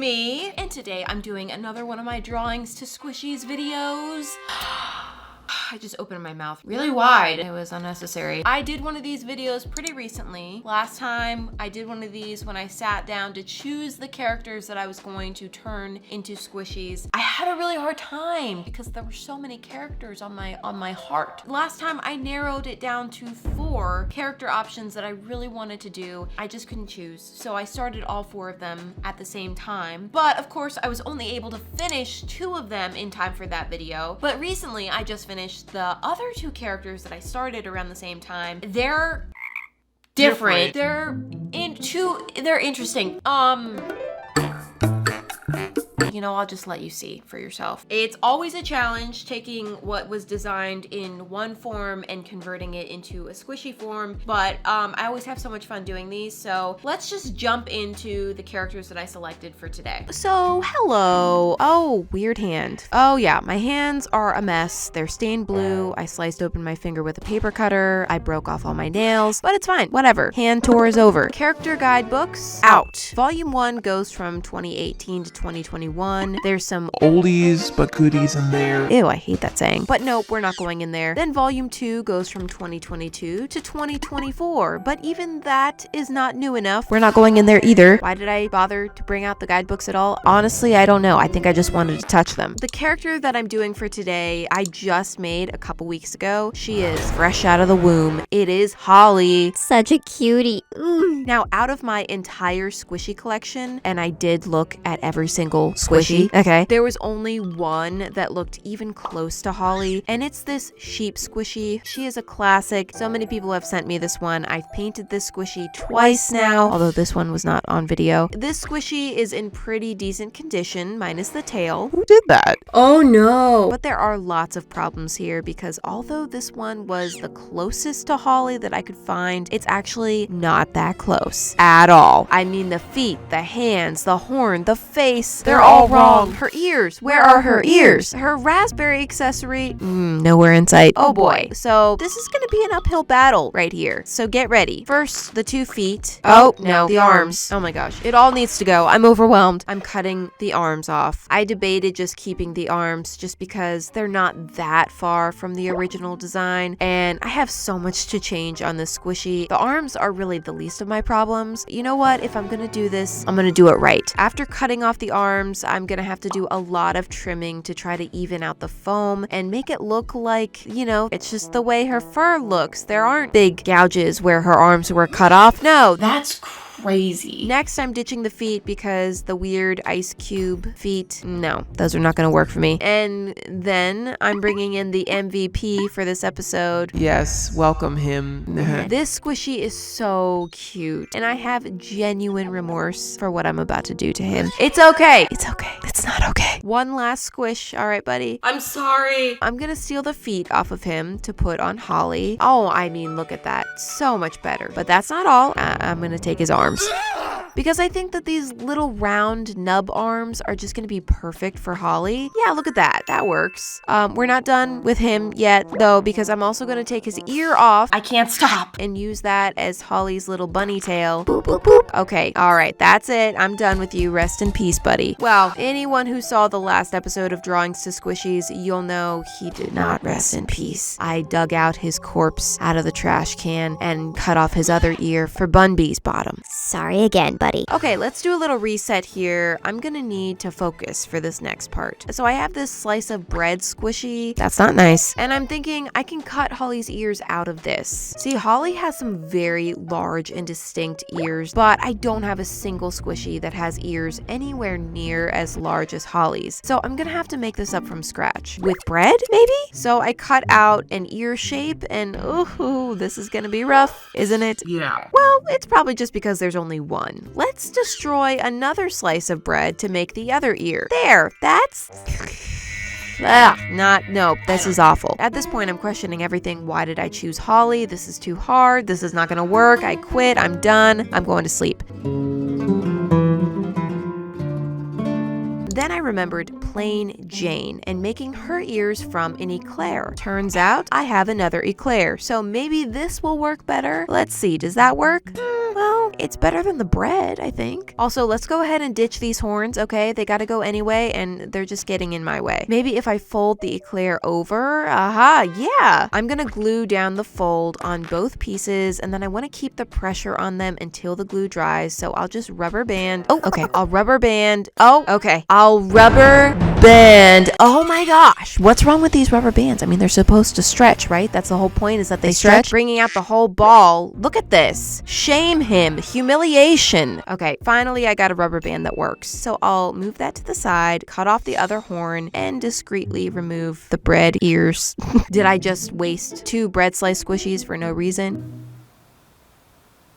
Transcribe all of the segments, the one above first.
me, and today I'm doing another one of my drawings to Squishies videos. I just opened my mouth really wide. It was unnecessary. I did one of these videos pretty recently. Last time I did one of these when I sat down to choose the characters that I was going to turn into Squishies. I had a really hard time because there were so many characters on my heart. Last time I narrowed it down to 4 character options that I really wanted to do. I just couldn't choose. So I started all 4 of them at the same time. But of course I was only able to finish 2 of them in time for that video. But recently I just finished the other 2 characters that I started around the same time. They're different. They're interesting. You know, I'll just let you see for yourself. It's always a challenge taking what was designed in one form and converting it into a squishy form, but I always have so much fun doing these, so let's just jump into the characters that I selected for today. So, hello. Oh, weird hand. Oh yeah, my hands are a mess. They're stained blue. I sliced open my finger with a paper cutter. I broke off all my nails, but it's fine. Whatever. Hand tour is over. Character guidebooks out. Volume 1 goes from 2018 to 2021. There's some oldies but goodies in there. Ew, I hate that saying. But nope, we're not going in there. Then volume 2 goes from 2022 to 2024. But even that is not new enough. We're not going in there either. Why did I bother to bring out the guidebooks at all? Honestly, I don't know. I think I just wanted to touch them. The character that I'm doing for today, I just made a couple weeks ago. She is fresh out of the womb. It is Holly. Such a cutie. Ooh. Now, out of my entire squishy collection, and I did look at every single squishy, okay, there was only one that looked even close to Holly, and it's this sheep squishy. She is a classic. So many people have sent me this one. I've painted this squishy twice now, although this one was not on video. This squishy is in pretty decent condition, minus the tail. Who did that? Oh no! But there are lots of problems here because although this one was the closest to Holly that I could find, it's actually not that close at all. I mean, the feet, the hands, the horn, the face, they're all wrong. Her ears, where are her ears? Her raspberry accessory, nowhere in sight. Oh boy. So this is gonna be an uphill battle right here. So get ready. First, the 2 feet. Oh no, the arms. Oh my gosh, it all needs to go. I'm overwhelmed. I'm cutting the arms off. I debated just keeping the arms just because they're not that far from the original design, and I have so much to change on this squishy. The arms are really the least of my problems. You know what? If I'm gonna do this, I'm gonna do it right. After cutting off the arms, I'm gonna have to do a lot of trimming to try to even out the foam and make it look like, you know, it's just the way her fur looks. There aren't big gouges where her arms were cut off. No, that's crazy. Next, I'm ditching the feet because the weird ice cube feet, no, those are not going to work for me. And then I'm bringing in the MVP for this episode. Yes, welcome him. This squishy is so cute, and I have genuine remorse for what I'm about to do to him. It's okay. It's okay. It's not okay. One last squish. All right, buddy. I'm sorry. I'm going to steal the feet off of him to put on Holly. Oh, I mean, look at that. So much better. But that's not all. I'm going to take his arms. Because I think that these little round nub arms are just going to be perfect for Holly. Yeah, look at that. That works. We're not done with him yet, though, because I'm also going to take his ear off. I can't stop. And use that as Holly's little bunny tail. Boop, boop, boop. Okay, all right, that's it. I'm done with you. Rest in peace, buddy. Well, anyone who saw the last episode of Drawings to Squishies, you'll know he did not rest in peace. I dug out his corpse out of the trash can and cut off his other ear for Bun B's bottom. Sorry again, buddy. Okay, let's do a little reset here. I'm gonna need to focus for this next part. So I have this slice of bread squishy. That's not nice. And I'm thinking I can cut Holly's ears out of this. See, Holly has some very large and distinct ears, but I don't have a single squishy that has ears anywhere near as large as Holly's. So I'm gonna have to make this up from scratch. With bread, maybe? So I cut out an ear shape and ooh, this is gonna be rough, isn't it? Yeah. Well, it's probably just because there's only one. Let's destroy another slice of bread to make the other ear. There, that's... No, this is awful. At this point, I'm questioning everything. Why did I choose Holly? This is too hard. This is not gonna work. I quit. I'm done. I'm going to sleep. Then I remembered plain Jane and making her ears from an eclair. Turns out I have another eclair, so maybe this will work better. Let's see, does that work? Well, it's better than the bread, I think. Also, let's go ahead and ditch these horns, okay? They gotta go anyway, and they're just getting in my way. Maybe if I fold the eclair over, yeah. I'm gonna glue down the fold on both pieces, and then I wanna keep the pressure on them until the glue dries, so I'll just rubber band. Oh, okay, I'll rubber band. Oh, okay, I'll rubber band. Oh my gosh, what's wrong with these rubber bands? I mean, they're supposed to stretch, right? That's the whole point, is that they stretch, bringing out the whole ball. Look at this. Shame him. Humiliation. Okay, finally I got a rubber band that works. So I'll move that to the side, cut off the other horn, and discreetly remove the bread ears. Did I just waste 2 bread slice squishies for no reason?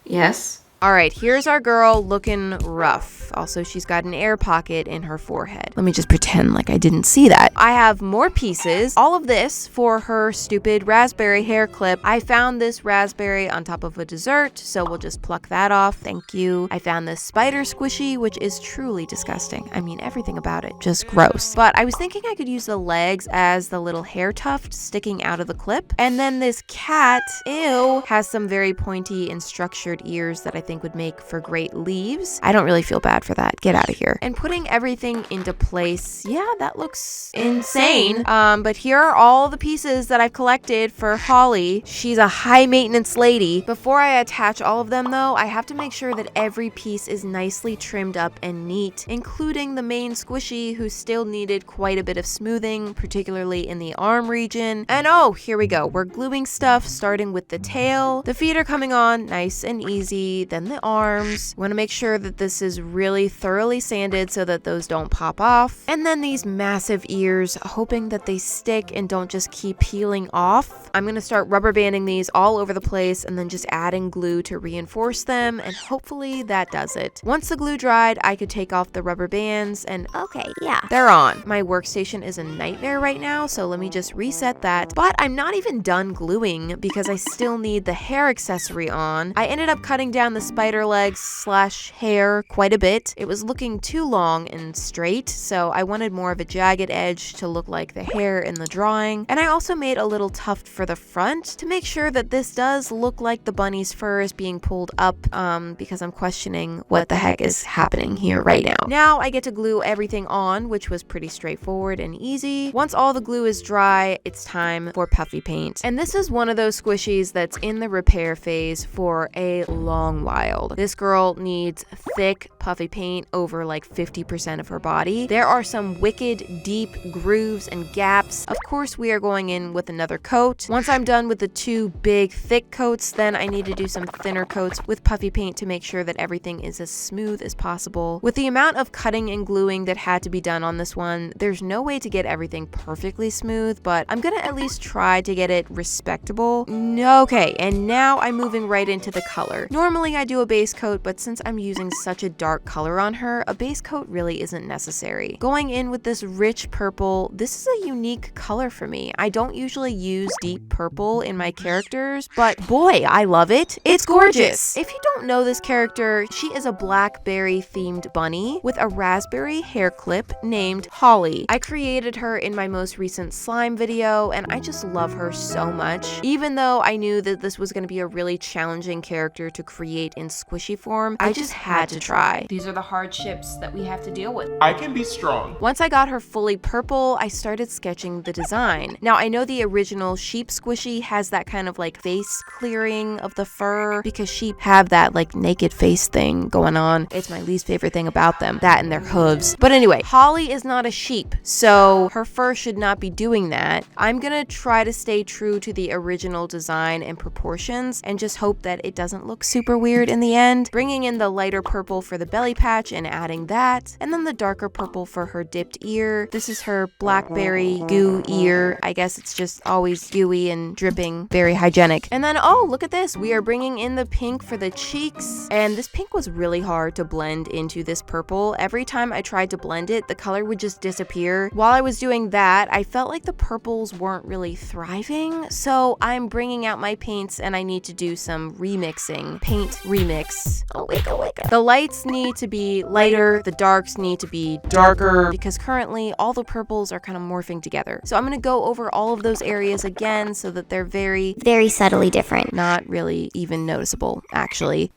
Yes. All right, here's our girl looking rough. Also, she's got an air pocket in her forehead. Let me just pretend like I didn't see that. I have more pieces. All of this for her stupid raspberry hair clip. I found this raspberry on top of a dessert, so we'll just pluck that off. Thank you. I found this spider squishy, which is truly disgusting. I mean, everything about it, just gross. But I was thinking I could use the legs as the little hair tuft sticking out of the clip. And then this cat, ew, has some very pointy and structured ears that I think would make for great leaves. I don't really feel bad for that. Get out of here. And putting everything into place, yeah, that looks insane. But here are all the pieces that I've collected for Holly. She's a high maintenance lady. Before I attach all of them though, I have to make sure that every piece is nicely trimmed up and neat, including the main squishy, who still needed quite a bit of smoothing, particularly in the arm region. And oh, here we go. We're gluing stuff, starting with the tail. The feet are coming on nice and easy, then the arms. Want to make sure that this is really thoroughly sanded so that those don't pop off. And then these massive ears, hoping that they stick and don't just keep peeling off. I'm going to start rubber banding these all over the place and then just adding glue to reinforce them, and hopefully that does it. Once the glue dried, I could take off the rubber bands and okay, yeah, they're on. My workstation is a nightmare right now, so let me just reset that. But I'm not even done gluing because I still need the hair accessory on. I ended up cutting down the spider legs / hair quite a bit. It was looking too long and straight, so I wanted more of a jagged edge to look like the hair in the drawing. And I also made a little tuft for the front to make sure that this does look like the bunny's fur is being pulled up, because I'm questioning what the heck is happening here right now. Now I get to glue everything on, which was pretty straightforward and easy. Once all the glue is dry, it's time for puffy paint. And this is one of those squishies that's in the repair phase for a long while. This girl needs thick puffy paint over like 50% of her body. There are some wicked deep grooves and gaps. Of course, we are going in with another coat. Once I'm done with the 2 big thick coats, then I need to do some thinner coats with puffy paint to make sure that everything is as smooth as possible. With the amount of cutting and gluing that had to be done on this one, there's no way to get everything perfectly smooth, but I'm gonna at least try to get it respectable. Okay, and now I'm moving right into the color. Normally I do a base coat, but since I'm using such a dark color on her, a base coat really isn't necessary. Going in with this rich purple, this is a unique color for me. I don't usually use deep purple in my characters, but boy, I love it. It's gorgeous. If you don't know this character, she is a blackberry themed bunny with a raspberry hair clip named Holly. I created her in my most recent slime video, and I just love her so much. Even though I knew that this was going to be a really challenging character to create in squishy form, I just had to try. These are the hardships that we have to deal with. I can be strong. Once I got her fully purple, I started sketching the design. Now, I know the original sheep squishy has that kind of like face clearing of the fur because sheep have that like naked face thing going on. It's my least favorite thing about them, that and their hooves. But anyway, Holly is not a sheep, so her fur should not be doing that. I'm gonna try to stay true to the original design and proportions and just hope that it doesn't look super weird in the end. Bringing in the lighter purple for the belly patch and adding that, and then the darker purple for her dipped ear. This is her blackberry goo ear. I guess it's just always gooey and dripping, very hygienic. And then, oh, look at this. We are bringing in the pink for the cheeks, and this pink was really hard to blend into this purple. Every time I tried to blend it, the color would just disappear. While I was doing that, I felt like the purples weren't really thriving, so I'm bringing out my paints and I need to do some remixing. Paint remix. Oh, wicka. The lights need to be lighter, the darks need to be darker, because currently all the purples are kind of morphing together. So I'm gonna go over all of those areas again so that they're very subtly different. Not really even noticeable, actually.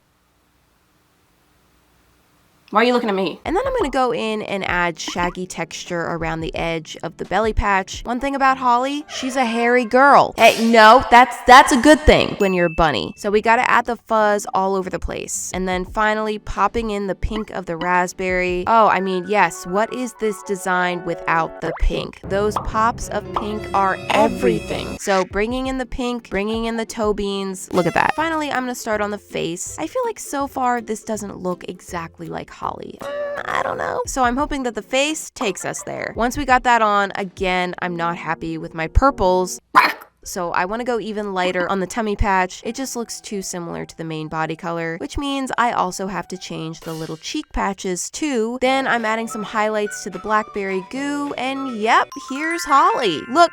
Why are you looking at me? And then I'm gonna go in and add shaggy texture around the edge of the belly patch. One thing about Holly, she's a hairy girl. Hey, no, that's a good thing when you're a bunny. So we gotta add the fuzz all over the place. And then finally popping in the pink of the raspberry. Oh, I mean, yes, what is this design without the pink? Those pops of pink are everything. So bringing in the pink, bringing in the toe beans. Look at that. Finally, I'm gonna start on the face. I feel like so far this doesn't look exactly like Holly. I don't know. So I'm hoping that the face takes us there. Once we got that on, again, I'm not happy with my purples. So I want to go even lighter on the tummy patch. It just looks too similar to the main body color, which means I also have to change the little cheek patches too. Then I'm adding some highlights to the blackberry goo, and yep, here's Holly. Look.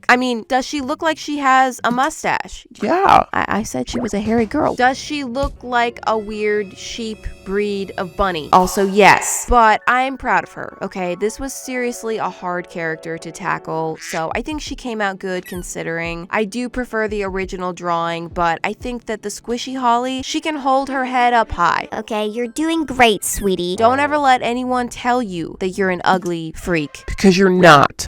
I mean, does she look like she has a mustache? Yeah. I said she was a hairy girl. Does she look like a weird sheep breed of bunny? Also, yes. But I'm proud of her, okay? This was seriously a hard character to tackle, so I think she came out good considering. I do prefer the original drawing, but I think that the squishy Holly, she can hold her head up high. Okay, you're doing great, sweetie. Don't ever let anyone tell you that you're an ugly freak. Because you're not.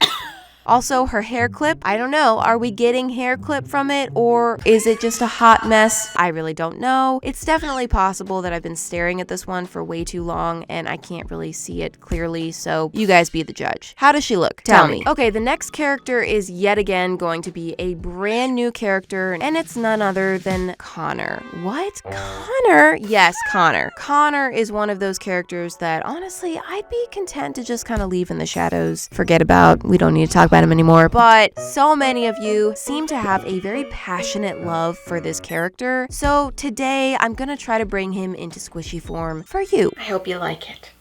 Also, her hair clip, I don't know, are we getting hair clip from it, or is it just a hot mess? I really don't know. It's definitely possible that I've been staring at this one for way too long and I can't really see it clearly, so you guys be the judge. How does she look? Tell me. Okay, the next character is yet again going to be a brand new character, and it's none other than Connor. What? Connor? Yes, Connor. Connor is one of those characters that honestly I'd be content to just kind of leave in the shadows, forget about. We don't need to talk about him anymore, but so many of you seem to have a very passionate love for this character, so today I'm gonna try to bring him into squishy form for you. I hope you like it.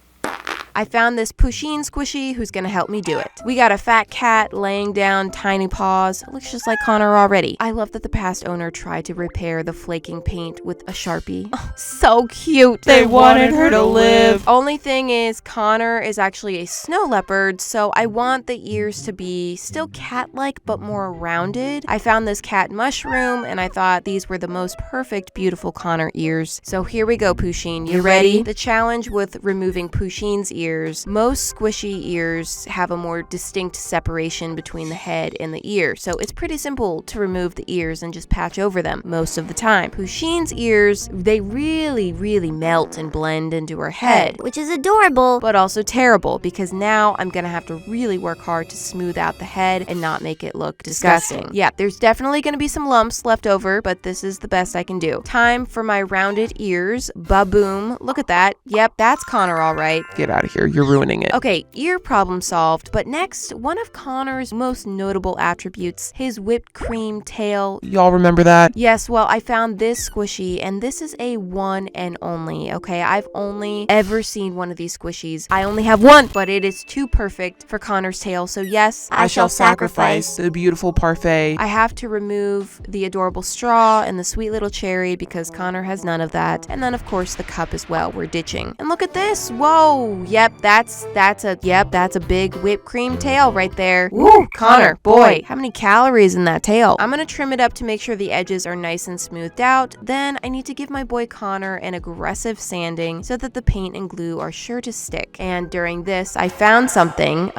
I found this Pusheen squishy who's gonna help me do it. We got a fat cat laying down tiny paws. It looks just like Connor already. I love that the past owner tried to repair the flaking paint with a Sharpie. Oh, so cute. They wanted her to live. Only thing is, Connor is actually a snow leopard, so I want the ears to be still cat-like but more rounded. I found this cat mushroom and I thought these were the most perfect, beautiful Connor ears. So here we go, Pusheen. You ready? The challenge with removing Pusheen's ears. Most squishy ears have a more distinct separation between the head and the ear, so it's pretty simple to remove the ears and just patch over them most of the time. Pusheen's ears, they really melt and blend into her head, Which is adorable. but also terrible because now I'm gonna have to really work hard to smooth out the head and not make it look disgusting. Yeah, there's definitely gonna be some lumps left over, but this is the best I can do. Time for my rounded ears. Ba-boom. Look at that. Yep, that's Connor all right. Get out of here. You're ruining it. Okay, ear problem solved, but next, one of Connor's most notable attributes, his whipped cream tail. Y'all remember that? Yes, well, I found this squishy, and this is a one and only, okay? I've only ever seen one of these squishies. I only have one, but it is too perfect for Connor's tail, so yes, I shall sacrifice the beautiful parfait. I have to remove the adorable straw and the sweet little cherry because Connor has none of that. And then, of course, the cup as well. We're ditching. And look at this. Whoa. Yep, that's a big whipped cream tail right there. Woo, Connor, boy, how many calories in that tail? I'm gonna trim it up to make sure the edges are nice and smoothed out. Then I need to give my boy Connor an aggressive sanding so that the paint and glue are sure to stick. And during this, I found something.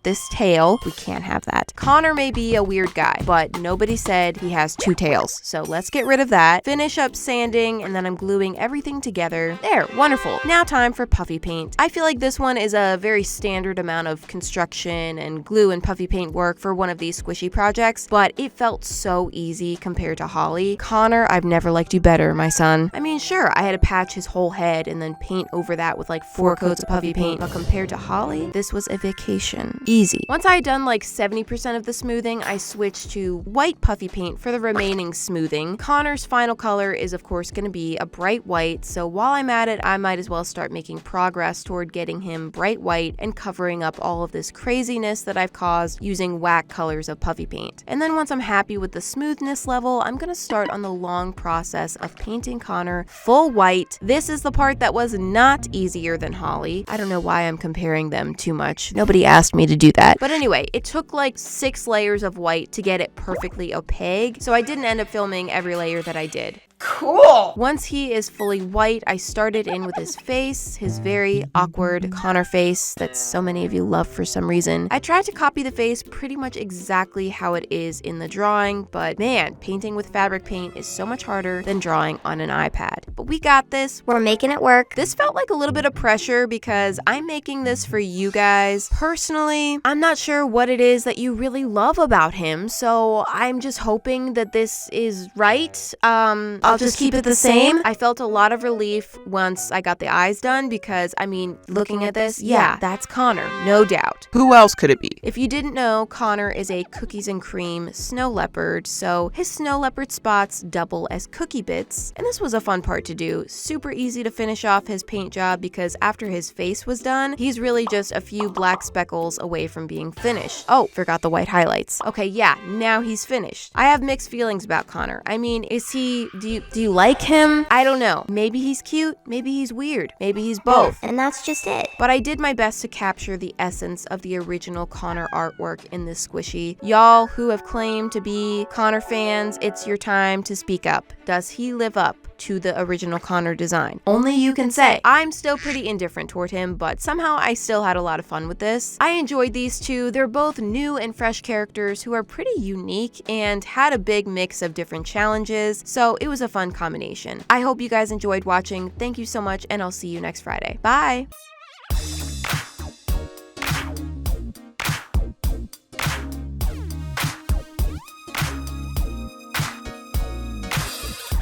This tail, we can't have that. Connor may be a weird guy, but nobody said he has two tails. So let's get rid of that. Finish up sanding, and then I'm gluing everything together. There, wonderful. Now time for puffy paint. I feel like this one is a very standard amount of construction and glue and puffy paint work for one of these squishy projects, but it felt so easy compared to Holly. Connor, I've never liked you better, my son. I mean, sure, I had to patch his whole head and then paint over that with like 4 coats of puffy paint, but compared to Holly, this was a vacation. Easy. Once I had done like 70% of the smoothing, I switched to white puffy paint for the remaining smoothing. Connor's final color is of course going to be a bright white, so while I'm at it, I might as well start making progress toward getting him bright white and covering up all of this craziness that I've caused using whack colors of puffy paint. And then once I'm happy with the smoothness level, I'm gonna start on the long process of painting Connor full white. This is the part that was not easier than Holly. I don't know why I'm comparing them too much. Nobody asked me to do that. But anyway, it took like 6 layers of white to get it perfectly opaque, so I didn't end up filming every layer that I did. cool. Once he is fully white, I started in with his face, his very awkward Connor face that so many of you love for some reason. I tried to copy the face pretty much exactly how it is in the drawing, but man, painting with fabric paint is so much harder than drawing on an iPad. But we got this. We're making it work. This felt like a little bit of pressure because I'm making this for you guys. Personally, I'm not sure what it is that you really love about him, so I'm just hoping that this is right. I'll just keep it the same. I felt a lot of relief once I got the eyes done because, I mean, looking at this, yeah, that's Connor, no doubt. Who else could it be? If you didn't know, Connor is a cookies and cream snow leopard, so his snow leopard spots double as cookie bits. And this was a fun part to do. Super easy to finish off his paint job because after his face was done, he's really just a few black speckles away from being finished. Oh, forgot the white highlights. Okay, yeah, now he's finished. I have mixed feelings about Connor. I mean, do you like him? I don't know. Maybe he's cute, maybe he's weird, maybe he's both. And that's just it. But I did my best to capture the essence of the original Connor artwork in this squishy. Y'all who have claimed to be Connor fans, it's your time to speak up. Does he live up to the original Connor design? Only you can say. I'm still pretty indifferent toward him, but somehow I still had a lot of fun with this. I enjoyed these two. They're both new and fresh characters who are pretty unique and had a big mix of different challenges, so it was a fun combination. I hope you guys enjoyed watching. Thank you so much, and I'll see you next Friday. Bye!